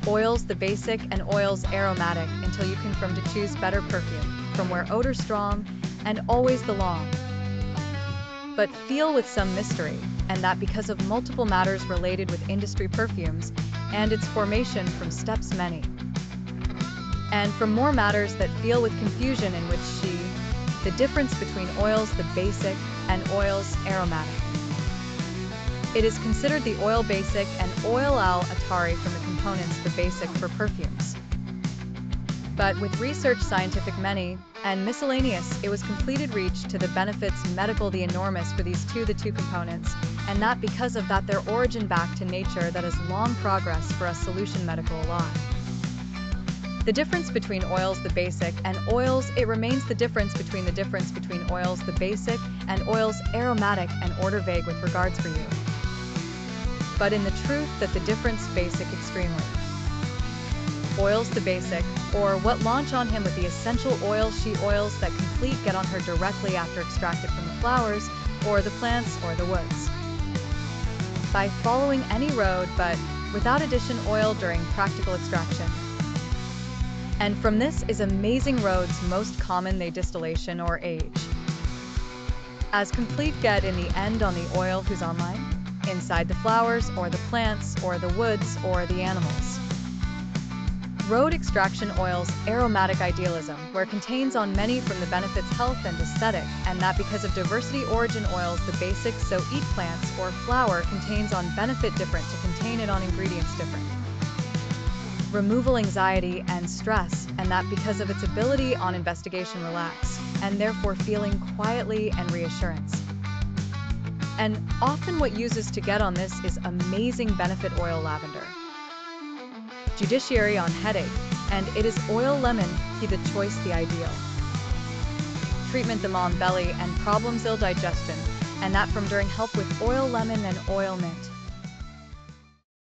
Oils the basic and oils aromatic until you confirm to choose better perfume, from where odor strong and always the long. But feel with some mystery, and that because of multiple matters related with industry perfumes and its formation from steps many. And from more matters that feel with confusion in which the difference between oils the basic and oils aromatic. It is considered the oil basic and oil al-Atari from the components the basic for perfumes. But with research scientific many and miscellaneous, it was completed reach to the benefits medical the enormous for these the two components, and not because of that their origin back to nature that has long progress for us solution medical alive. The difference between oils the basic and oils it remains the difference between oils the basic and oils aromatic and order vague with regards for you. But in the truth that the difference basic extremely. Oils the basic, or what launch on him with the essential oil she oils that complete get on her directly after extracted from the flowers, or the plants, or the woods. By following any road but without addition oil during practical extraction. And from this is amazing roads most common they distillation or age. As complete get in the end on the oil who's online, inside the flowers or the plants or the woods or the animals. Road extraction oils aromatic idealism, where contains on many from the benefits health and aesthetic, and that because of diversity origin oils the basic so eat plants or flower contains on benefit different to contain it on ingredients different. Removal anxiety and stress, and that because of its ability on investigation relax, and therefore feeling quietly and reassurance. And often what uses to get on this is amazing benefit oil lavender. Judiciary on headache, and it is oil lemon, he the choice the ideal. Treatment them on belly and problems ill digestion, and that from during help with oil lemon and oil mint.